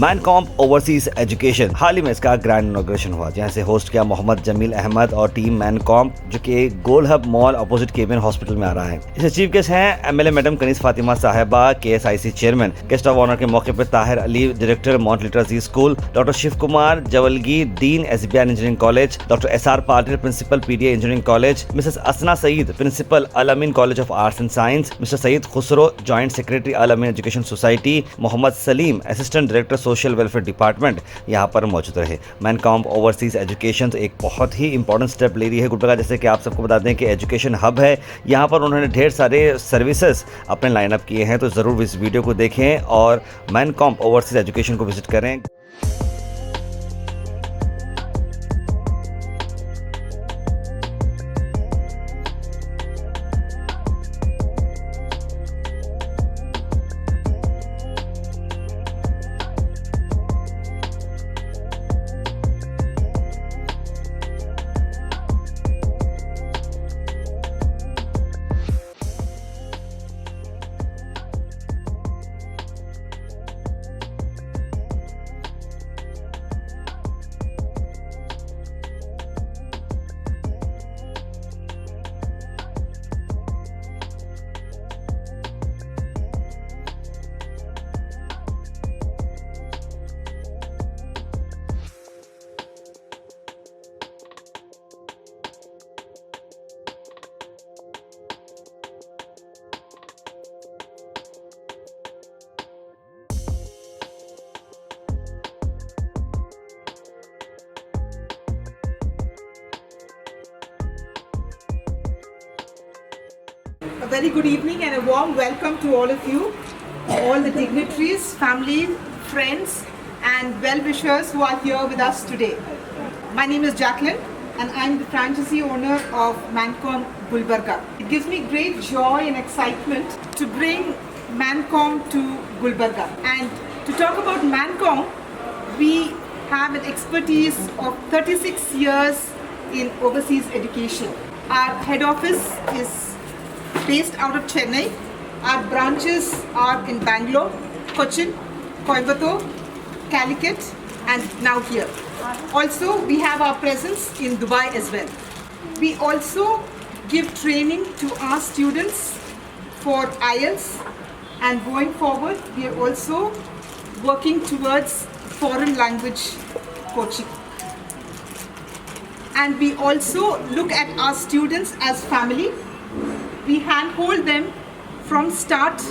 मैनकॉम्प overseas education, हाल ही में इसका grand inauguration हुआ, जहां से होस्ट किया मोहम्मद जमील अहमद और टीम मैनकॉम्प, जो कि गोल हब मॉल अपोजिट केबिन हॉस्पिटल में आ रहा है। इसे चीफ गेस्ट हैं MLA madam Kaneez Fatima Sahiba, KSIC chairman. Guest of honour के मौके पर Tahir Ali, director mount literacy school, doctor Shiv Kumar Jawalgi, dean SBI engineering college, doctor SR Patil, principal PDA engineering college, Mrs Asna Saeed, principal Al Ameen college of arts and science, Mr Saeed Khusro, joint secretary Al Amin education society, Mohammad Salim, assistant director social welfare department यहाँ पर मौजूद रहे। मैनकॉम्प overseas education एक बहुत ही important step ले रही है गुलबर्गा। जैसे कि आप सबको बता दें कि एजुकेशन हब है, यहाँ पर उन्होंने ढेर सारे सर्विसेज अपने लाइनअप किए हैं, तो ज़रूर इस वीडियो को देखें और मैनकॉम्प ओवरसीज एजुकेशन को विजिट करें। A very good evening and a warm welcome to all of you, all the dignitaries, family, friends and well-wishers who are here with us today. My name is Jacqueline and I'm the franchisee owner of Mancomb Gulbarga. It gives me great joy and excitement to bring Mancomb to Gulbarga. And to talk about Mancomb, we have an expertise of 36 years in overseas education. Our head office is based out of Chennai. Our branches are in Bangalore, Cochin, Coimbatore, Calicut and now here. Also we have our presence in Dubai as well. We also give training to our students for IELTS and going forward we are also working towards foreign language coaching. And we also look at our students as family. We handhold them from start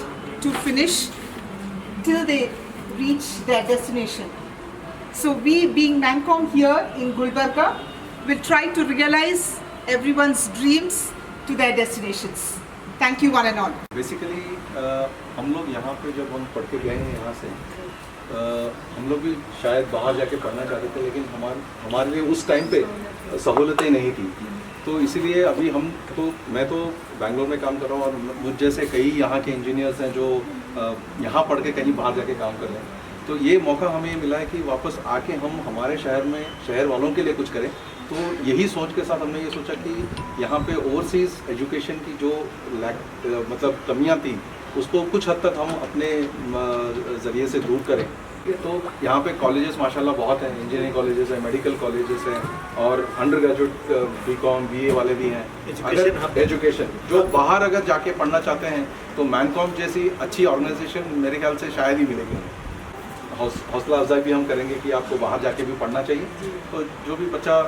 to finish till they reach their destination. So we, being Mancomb here in Gulbarga, will try to realize everyone's dreams to their destinations. Thank you one and all. Basically, हम लोग यहाँ पे जब हम पढ़ के गए हैं यहाँ से, हम लोग भी शायद बाहर जाके पढ़ना चाहते थे, लेकिन हमारे लिए उस टाइम पे सहूलतें नहीं थी। तो इसीलिए अभी मैं तो बैंगलोर में काम कर रहा हूँ और मुझ जैसे कई यहाँ के इंजीनियर्स हैं जो यहाँ पढ़ के कहीं बाहर जाके काम कर रहे हैं। तो ये मौका हमें मिला है कि वापस आके हम हमारे शहर वालों के लिए कुछ करें। तो यही सोच के साथ हमने ये सोचा कि यहाँ पे ओवरसीज़ एजुकेशन की जो मतलब कमियाँ थी उसको कुछ हद तक हम अपने ज़रिए से दूर करें। तो यहाँ पे कॉलेजेस माशाल्लाह बहुत हैं, इंजीनियरिंग कॉलेजेस हैं, मेडिकल कॉलेजेस हैं और अंडर ग्रेजुएट बीकॉम बीए वाले भी हैं। एजुकेशन जो बाहर अगर जाके पढ़ना चाहते हैं तो मैनकॉम्प जैसी अच्छी ऑर्गेनाइजेशन मेरे ख्याल से शायद ही मिलेगी। हौसला अफजाई भी हम करेंगे कि आपको बाहर जाके भी पढ़ना चाहिए। तो जो भी बच्चा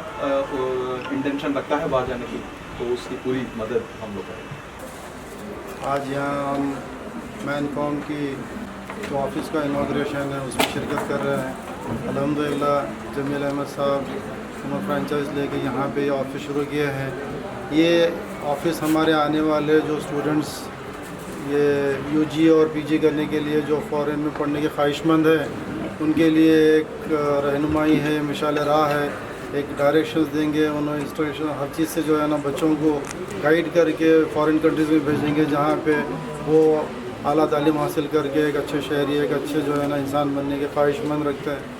इंटेंशन रखता है बाहर जाने की तो उसकी पूरी मदद हम लोग करेंगे। आज यहाँ हम मैनकॉम्प की जो ऑफिस का इनाग्रेशन है उसमें शिरकत कर रहे हैं। अल्हम्दुलिल्लाह जमील अहमद साहब फ्रेंचाइज लेके यहाँ पे ऑफिस शुरू किया है। ये ऑफिस हमारे आने वाले जो स्टूडेंट्स ये यूजी और पीजी करने के लिए जो फ़ॉरेन में पढ़ने के ख्वाहिशमंद हैं उनके लिए एक रहनुमाई है, मिसाल राह है, एक डायरेक्शंस देंगे। उन्होंने इंस्ट्रक्शन हर चीज़ से जो है ना बच्चों को गाइड करके फ़ॉरेन कंट्रीज़ में भेजेंगे जहाँ पे वो आला तालीम हासिल करके एक अच्छे शहरी, एक अच्छे जो है ना इंसान बनने के ख्वाहिशमंद रखते हैं।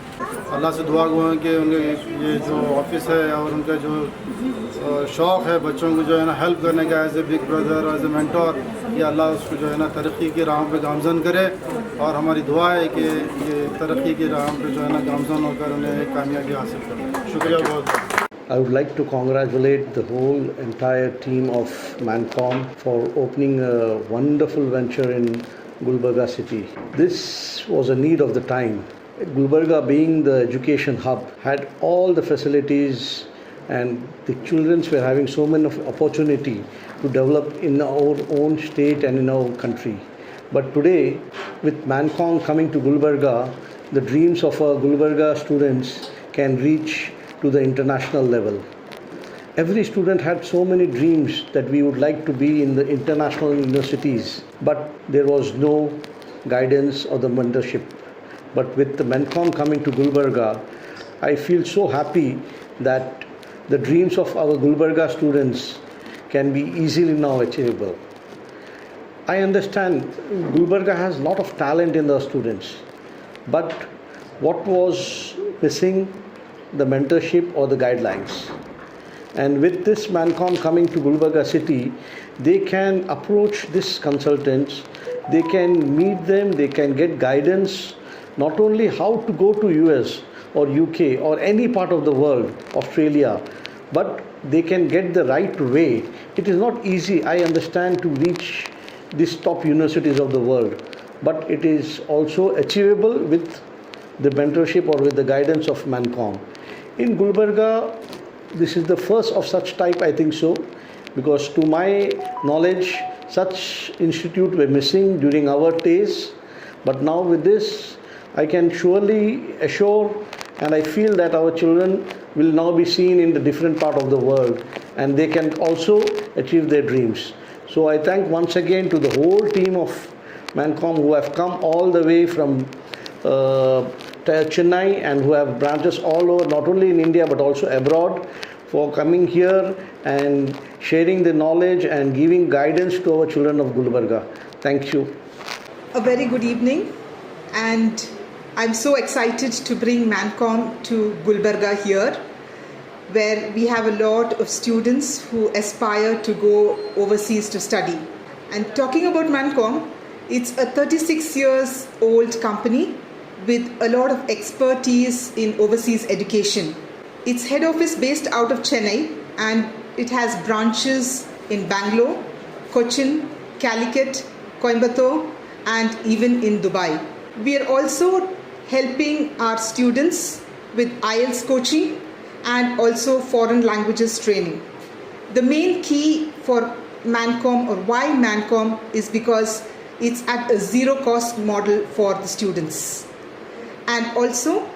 अल्लाह से दुआ हुआ कि उन्हें ये जो ऑफिस है और उनका जो शौक़ है बच्चों को जो है ना हेल्प करने का as a big brother, as a mentor, ये अल्लाह उसको जो है ना तरक्की की राहों पे गामजन करे और हमारी दुआ है कि ये तरक्की की राह पे जो है ना गामज़न होकर उन्हें कामयाबी हासिल करें। शुक्रिया बहुत। I would like to congratulate the whole entire team of Mancom for opening a wonderful venture in Gulbarga city. This was a need of the time. Gulbarga, being the education hub, had all the facilities and the children were having so many opportunity to develop in our own state and in our country. But today, with Mancom coming to Gulbarga, the dreams of our Gulbarga students can reach to the international level. Every student had so many dreams that we would like to be in the international universities, but there was no guidance or the mentorship. But with the Mancom coming to Gulbarga, I feel so happy that the dreams of our Gulbarga students can be easily now achievable. I understand Gulbarga has a lot of talent in the students, but what was missing? The mentorship or the guidelines. And with this Mancom coming to Gulbarga city, they can approach these consultants, they can meet them, they can get guidance not only how to go to US or UK or any part of the world, Australia, but they can get the right way. It is not easy, I understand, to reach these top universities of the world, but it is also achievable with the mentorship or with the guidance of Mancom. In Gulbarga, this is the first of such type, I think so, because to my knowledge, such institute were missing during our days. But now with this, I can surely assure and I feel that our children will now be seen in the different part of the world and they can also achieve their dreams. So I thank once again to the whole team of Mancom who have come all the way from Chennai and who have branches all over, not only in India but also abroad, for coming here and sharing the knowledge and giving guidance to our children of Gulbarga. Thank you. A very good evening, and I'm so excited to bring Mancom to Gulbarga here, where we have a lot of students who aspire to go overseas to study. And talking about Mancom, it's a 36 years old company with a lot of expertise in overseas education. Its head office based out of Chennai, and it has branches in Bangalore, Cochin, Calicut, Coimbatore, and even in Dubai. We are also helping our students with IELTS coaching and also foreign languages training. The main key for Mancom, or why Mancom, is because it's at a zero cost model for the students. And also,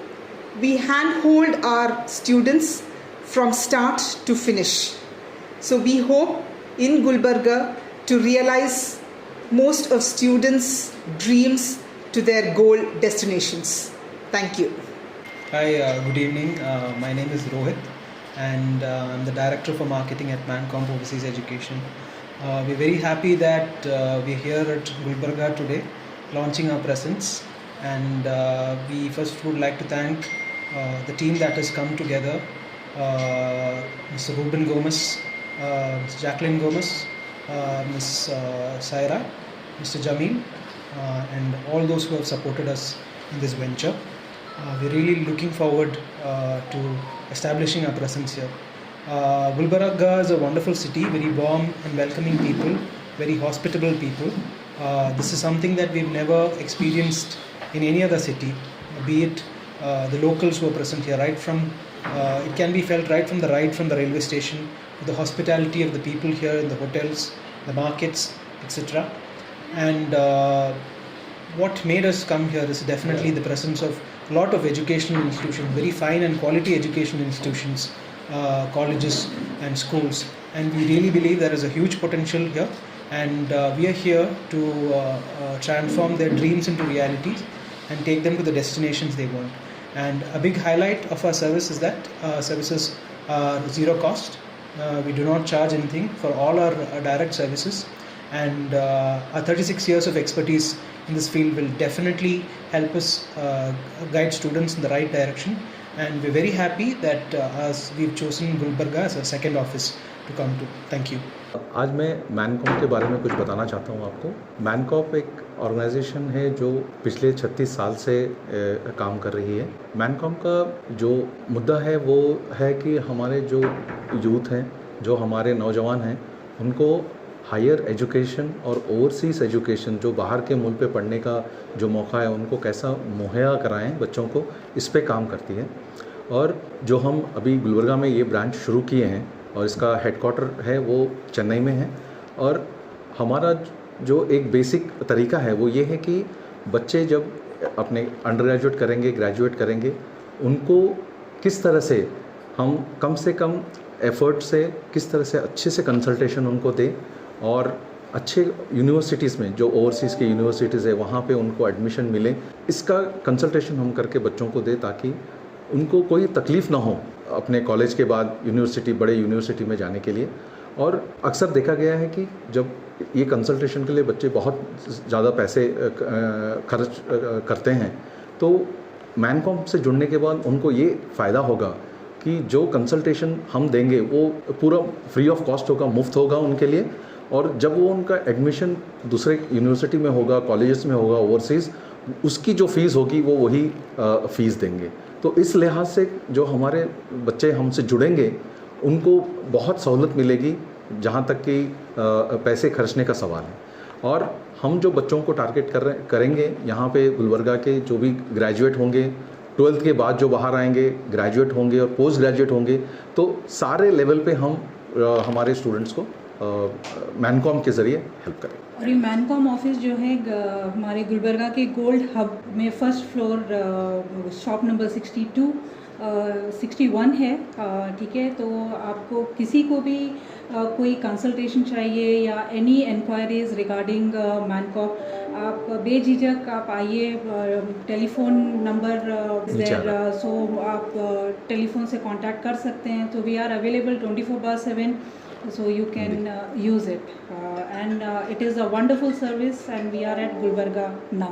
we handhold our students from start to finish. So we hope in Gulbarga to realize most of students' dreams to their goal destinations. Thank you. Hi, good evening. My name is Rohit, and I'm the Director for Marketing at Mancom Overseas Education. We're very happy that we're here at Gulbarga today, launching our presence. And we first would like to thank the team that has come together, Mr. Ruben Gomez, Ms. Jacqueline Gomez, Ms. Saira, Mr. Jamil, and all those who have supported us in this venture. We're really looking forward to establishing our presence here. Gulbarga is a wonderful city, very warm and welcoming people, very hospitable people. This is something that we've never experienced in any other city, be it the locals who are present here, right from it can be felt right from the railway station, to the hospitality of the people here in the hotels, the markets, etc. And what made us come here is definitely the presence of a lot of educational institutions, very fine and quality educational institutions, colleges and schools, and we really believe there is a huge potential here, and we are here to transform their dreams into realities and take them to the destinations they want. And a big highlight of our service is that services are zero cost. We do not charge anything for all our direct services, and our 36 years of expertise in this field will definitely help us guide students in the right direction. And we're very happy that as we've chosen Gulbarga as a second office to come to. Thank you. आज मैं मैनकॉम के बारे में कुछ बताना चाहता हूँ आपको। मैनकॉम एक ऑर्गेनाइजेशन है जो पिछले 36 साल से काम कर रही है। मैनकॉम का जो मुद्दा है वो है कि हमारे जो यूथ हैं, जो हमारे नौजवान हैं, उनको हायर एजुकेशन और ओवरसीज़ एजुकेशन, जो बाहर के मुल्क पे पढ़ने का जो मौका है, उनको कैसा मुहैया कराएं बच्चों को, इस पे काम करती है। और जो हम अभी गुलबर्गा में ये ब्रांच शुरू किए हैं और इसका हेडक्वार्टर है वो चेन्नई में है। और हमारा जो एक बेसिक तरीका है वो ये है कि बच्चे जब अपने अंडर ग्रेजुएट करेंगे, ग्रेजुएट करेंगे, उनको किस तरह से हम कम से कम एफ़र्ट से किस तरह से अच्छे से कंसल्टेशन उनको दें और अच्छे यूनिवर्सिटीज़ में, जो ओवरसीज़ की यूनिवर्सिटीज़ है, वहाँ पे उनको एडमिशन मिले, इसका कंसल्टेशन हम करके बच्चों को दें ताकि उनको कोई तकलीफ़ ना हो अपने कॉलेज के बाद यूनिवर्सिटी, बड़े यूनिवर्सिटी में जाने के लिए। और अक्सर देखा गया है कि जब ये कंसल्टेशन के लिए बच्चे बहुत ज़्यादा पैसे खर्च करते हैं, तो मैनकॉम से जुड़ने के बाद उनको ये फ़ायदा होगा कि जो कंसल्टेशन हम देंगे वो पूरा फ्री ऑफ कॉस्ट होगा, मुफ्त होगा उनके लिए। और जब वो उनका एडमिशन दूसरे यूनिवर्सिटी में होगा, कॉलेजेस में होगा ओवरसीज़, उसकी जो फ़ीस होगी वो वही फ़ीस देंगे। तो इस लिहाज से जो हमारे बच्चे हमसे जुड़ेंगे उनको बहुत सहूलत मिलेगी जहाँ तक कि पैसे खर्चने का सवाल है। और हम जो बच्चों को टारगेट करेंगे यहाँ पे गुलबर्गा के जो भी ग्रेजुएट होंगे, 12th के बाद जो बाहर आएंगे, ग्रेजुएट होंगे और पोस्ट ग्रेजुएट होंगे, तो सारे लेवल पे हम हमारे स्टूडेंट्स को मैनकॉम के ज़रिए हेल्प करें। और ये मैनकॉम ऑफिस जो है हमारे गुलबर्गा के गोल्ड हब में फर्स्ट फ्लोर शॉप नंबर 61 है। ठीक है, तो आपको किसी को भी कोई कंसल्टेशन चाहिए या एनी इंक्वायरीज रिगार्डिंग मैनकॉम, आप बेझिझक आप आइए। टेलीफोन नंबर देयर, सो आप टेलीफोन से कांटेक्ट कर सकते हैं। तो we are available 24/7, so you can use it, and it is a wonderful service, and we are at Gulbarga now.